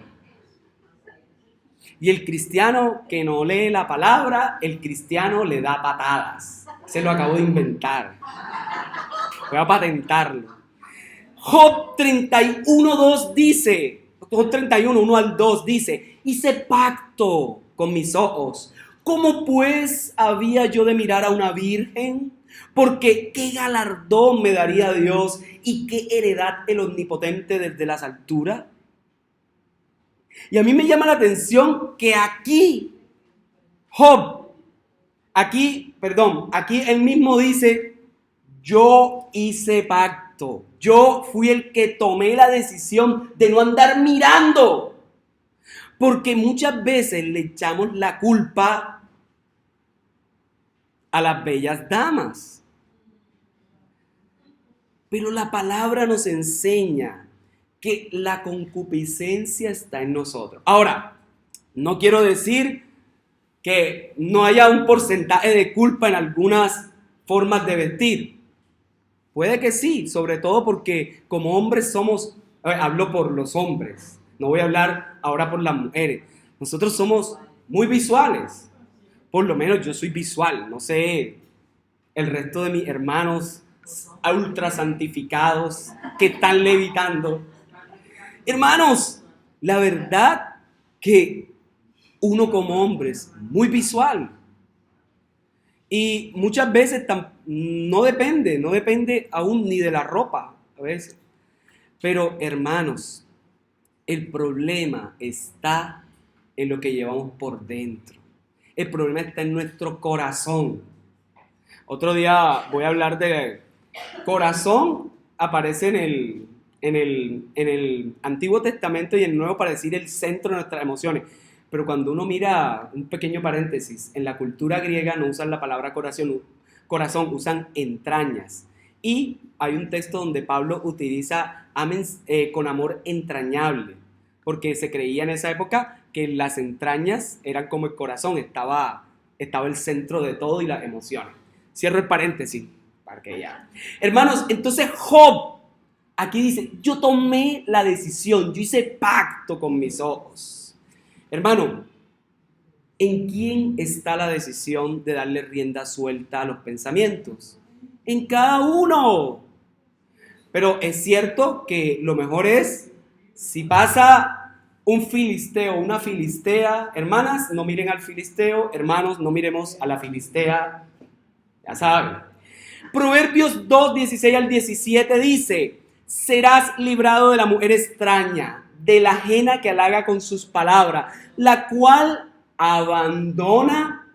Y el cristiano que no lee la palabra, el cristiano le da patadas. Se lo acabo de inventar. Voy a patentarlo. Job 31:2 dice, Job 31, 1 al 2 dice, hice pacto con mis ojos. ¿Cómo pues había yo de mirar a una virgen? Porque qué galardón me daría Dios y qué heredad el Omnipotente desde las alturas. Y a mí me llama la atención que aquí aquí él mismo dice, yo hice pacto, yo fui el que tomé la decisión de no andar mirando, porque muchas veces le echamos la culpa a las bellas damas. Pero la palabra nos enseña que la concupiscencia está en nosotros. Ahora, no quiero decir que no haya un porcentaje de culpa en algunas formas de vestir. Puede que sí, sobre todo porque como hombres somos, hablo por los hombres, no voy a hablar ahora por las mujeres. Nosotros somos muy visuales, por lo menos yo soy visual, no sé, el resto de mis hermanos ultra santificados que están levitando. Hermanos, la verdad que uno como hombre es muy visual y muchas veces no depende aún ni de la ropa a veces. Pero hermanos, el problema está en lo que llevamos por dentro. El problema está en nuestro corazón. Otro día voy a hablar de corazón, aparece en el Antiguo Testamento y en el Nuevo para decir el centro de nuestras emociones. Pero cuando uno mira, un pequeño paréntesis, en la cultura griega no usan la palabra corazón, usan entrañas. Y hay un texto donde Pablo utiliza con amor entrañable, porque se creía en esa época que las entrañas eran como el corazón, estaba el centro de todo y las emociones. Cierro el paréntesis, para que ya. Hermanos, entonces Job aquí dice, yo tomé la decisión, yo hice pacto con mis ojos. Hermano, ¿en quién está la decisión de darle rienda suelta a los pensamientos? En cada uno. Pero es cierto que lo mejor es, si pasa un filisteo, una filistea, hermanas, no miren al filisteo, hermanos, no miremos a la filistea, ya saben. Proverbios 2, 16 al 17 dice, serás librado de la mujer extraña, de la ajena que halaga con sus palabras, la cual abandona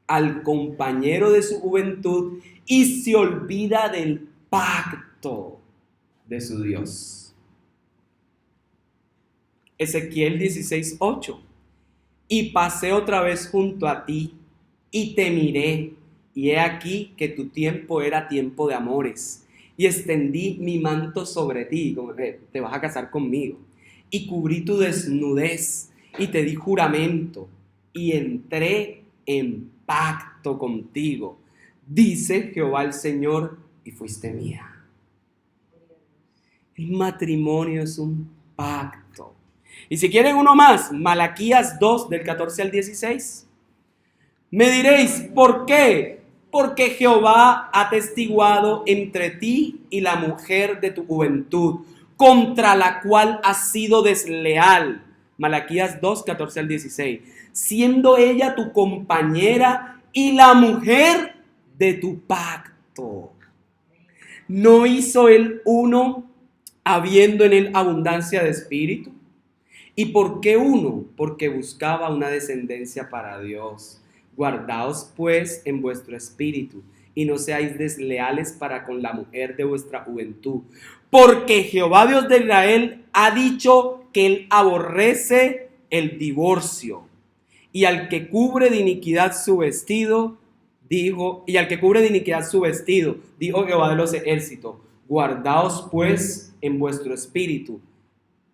al compañero de su juventud y se olvida del pacto de su Dios. Ezequiel 16, 8. Y pasé otra vez junto a ti y te miré, y he aquí que tu tiempo era tiempo de amores, y extendí mi manto sobre ti, como que te vas a casar conmigo, y cubrí tu desnudez, y te di juramento, y entré en pacto contigo, dice Jehová el Señor, y fuiste mía. El matrimonio es un pacto. Y si quieren uno más, Malaquías 2, del 14 al 16. Me diréis, ¿por qué? Porque Jehová ha atestiguado entre ti y la mujer de tu juventud, contra la cual has sido desleal. Malaquías 2, 14 al 16. Siendo ella tu compañera y la mujer de tu pacto. ¿No hizo él uno habiendo en él abundancia de espíritu? ¿Y por qué uno? Porque buscaba una descendencia para Dios. Guardaos pues en vuestro espíritu y no seáis desleales para con la mujer de vuestra juventud. Porque Jehová Dios de Israel ha dicho que él aborrece el divorcio. Y al que cubre de iniquidad su vestido, dijo Jehová de los ejércitos, guardaos pues en vuestro espíritu.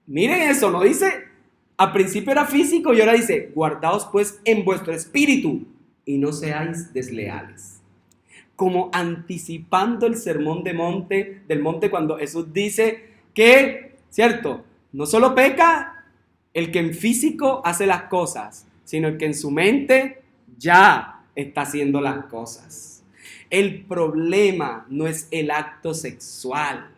Miren eso, ¿no dice? Al principio era físico y ahora dice, guardaos pues en vuestro espíritu y no seáis desleales. Como anticipando el sermón del monte cuando Jesús dice que, cierto, no solo peca el que en físico hace las cosas, sino el que en su mente ya está haciendo las cosas. El problema no es el acto sexual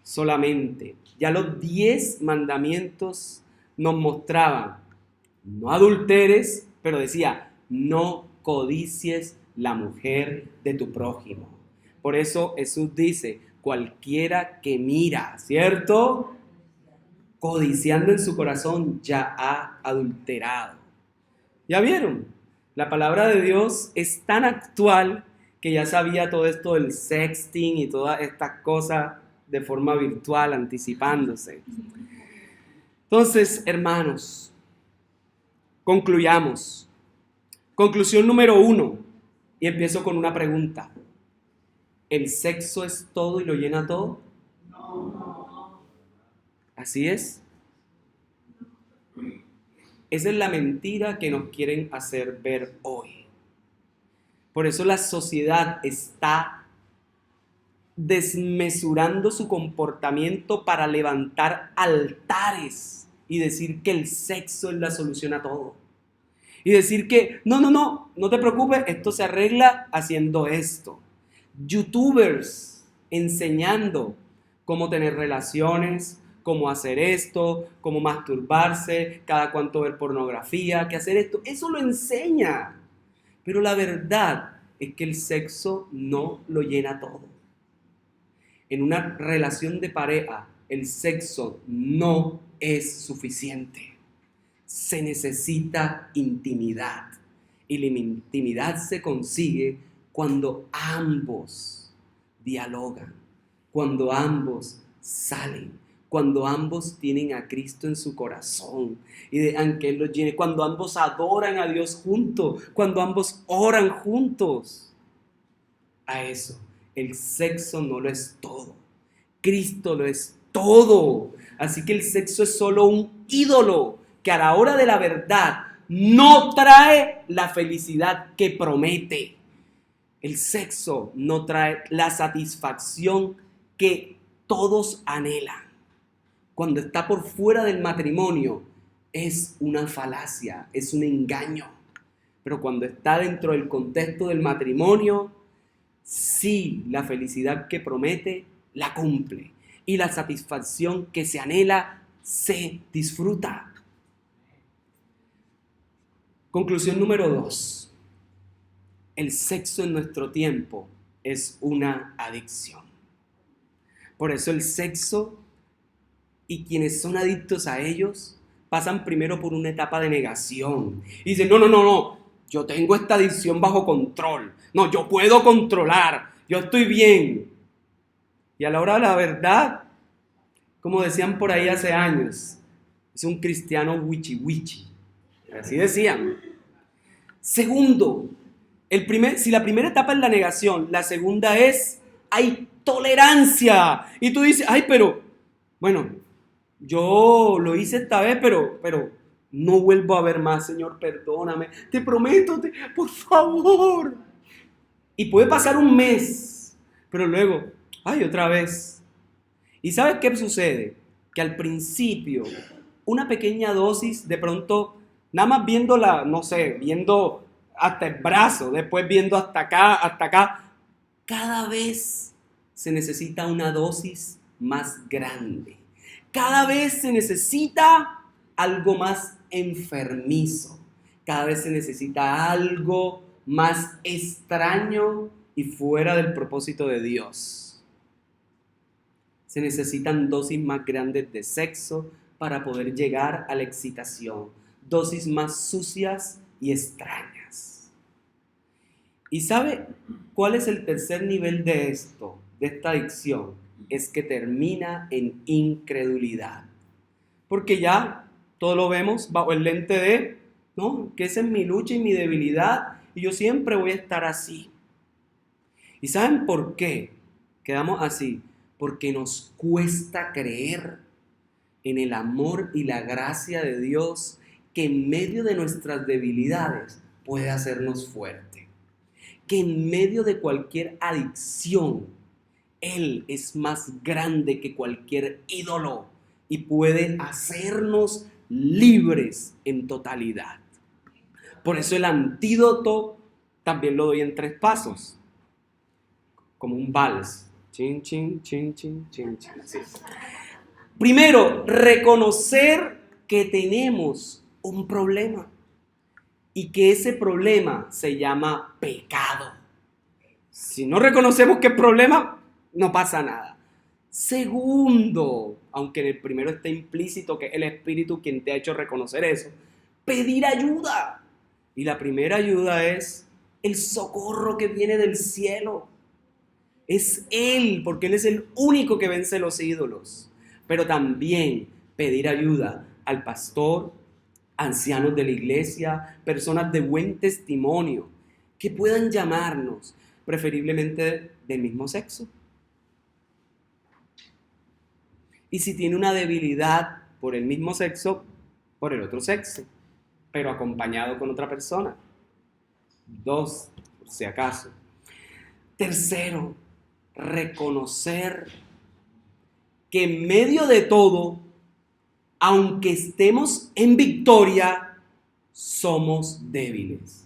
solamente. Ya los 10 mandamientos nos mostraban, no adulteres, pero decía, no codicies la mujer de tu prójimo. Por eso Jesús dice, cualquiera que mira, ¿cierto? Codiciando en su corazón ya ha adulterado. ¿Ya vieron? La palabra de Dios es tan actual que ya sabía todo esto del sexting y todas estas cosas de forma virtual, anticipándose. Entonces, hermanos, concluyamos. Conclusión número 1, y empiezo con una pregunta. ¿El sexo es todo y lo llena todo? No. ¿Así es? Esa es la mentira que nos quieren hacer ver hoy. Por eso la sociedad está desmesurando su comportamiento para levantar altares y decir que el sexo es la solución a todo. Y decir que, no te preocupes, esto se arregla haciendo esto. YouTubers enseñando cómo tener relaciones, cómo hacer esto, cómo masturbarse, cada cuánto ver pornografía, qué hacer esto. Eso lo enseña. Pero la verdad es que el sexo no lo llena todo. En una relación de pareja, el sexo no es suficiente. Se necesita intimidad. Y la intimidad se consigue cuando ambos dialogan, cuando ambos salen, cuando ambos tienen a Cristo en su corazón y dejan que Él los llene, cuando ambos adoran a Dios juntos, cuando ambos oran juntos. A eso, el sexo no lo es todo. Cristo lo es todo. Así que el sexo es solo un ídolo que a la hora de la verdad no trae la felicidad que promete. El sexo no trae la satisfacción que todos anhelan. Cuando está por fuera del matrimonio, es una falacia, es un engaño. Pero cuando está dentro del contexto del matrimonio, sí, la felicidad que promete la cumple. Y la satisfacción que se anhela se disfruta. Conclusión número 2. El sexo en nuestro tiempo es una adicción. Por eso el sexo y quienes son adictos a ellos pasan primero por una etapa de negación. Y dicen, no, yo tengo esta adicción bajo control. No, yo puedo controlar, yo estoy bien. Y a la hora de la verdad, como decían por ahí hace años, es un cristiano wichi. Así decían. Segundo, si la primera etapa es la negación, la segunda es, hay tolerancia. Y tú dices, pero, bueno, yo lo hice esta vez, pero no vuelvo a ver más, Señor, perdóname. Te prometo, por favor. Y puede pasar un mes, pero luego, otra vez. ¿Y sabes qué sucede? Que al principio, una pequeña dosis, de pronto, nada más viéndola, viendo hasta el brazo, después viendo hasta acá, cada vez se necesita una dosis más grande. Cada vez se necesita algo más enfermizo. Cada vez se necesita algo más extraño y fuera del propósito de Dios. Se necesitan dosis más grandes de sexo para poder llegar a la excitación. Dosis más sucias y extrañas. ¿Y sabe cuál es el tercer nivel de esto, de esta adicción? Es que termina en incredulidad. Porque ya todo lo vemos bajo el lente de, ¿no? Que esa es mi lucha y mi debilidad y yo siempre voy a estar así. ¿Y saben por qué quedamos así? Porque nos cuesta creer en el amor y la gracia de Dios que en medio de nuestras debilidades puede hacernos fuerte. Que en medio de cualquier adicción, Él es más grande que cualquier ídolo y puede hacernos libres en totalidad. Por eso el antídoto también lo doy en 3 pasos, como un vals. Chin, chin, chin, chin, chin, chin. Así. Primero, reconocer que tenemos un problema y que ese problema se llama pecado. Si no reconocemos que es problema, no pasa nada. Segundo, aunque en el primero está implícito que es el Espíritu quien te ha hecho reconocer eso, pedir ayuda. Y la primera ayuda es el socorro que viene del cielo. Es Él, porque Él es el único que vence los ídolos. Pero también pedir ayuda al pastor, ancianos de la iglesia, personas de buen testimonio, que puedan llamarnos, preferiblemente del mismo sexo. Y si tiene una debilidad por el mismo sexo, por el otro sexo, pero acompañado con otra persona. 2, por si acaso. Tercero, reconocer que en medio de todo, aunque estemos en victoria, somos débiles.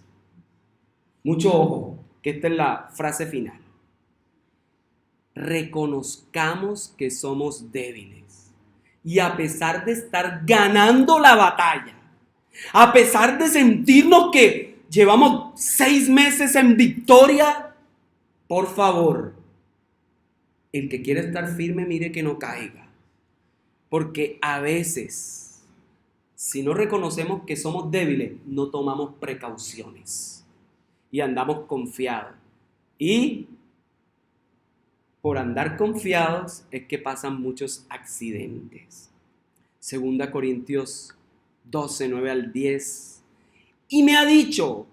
Mucho ojo, que esta es la frase final. Reconozcamos que somos débiles. Y a pesar de estar ganando la batalla, a pesar de sentirnos que llevamos 6 meses en victoria, por favor, el que quiere estar firme, mire que no caiga. Porque a veces, si no reconocemos que somos débiles, no tomamos precauciones y andamos confiados. Y por andar confiados es que pasan muchos accidentes. 2 Corintios 12, 9 al 10. Y me ha dicho,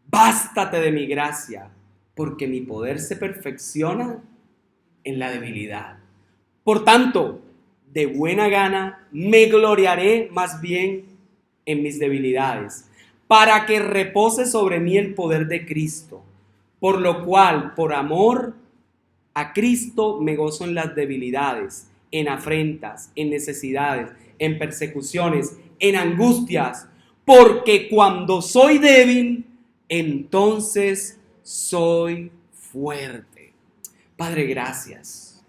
bástate de mi gracia, porque mi poder se perfecciona en la debilidad. Por tanto, de buena gana me gloriaré más bien en mis debilidades, para que repose sobre mí el poder de Cristo. Por lo cual, por amor a Cristo, me gozo en las debilidades, en afrentas, en necesidades, en persecuciones, en angustias, porque cuando soy débil, entonces soy fuerte. Padre, gracias.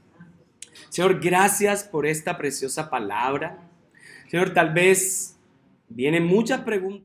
Señor, gracias por esta preciosa palabra. Señor, tal vez vienen muchas preguntas.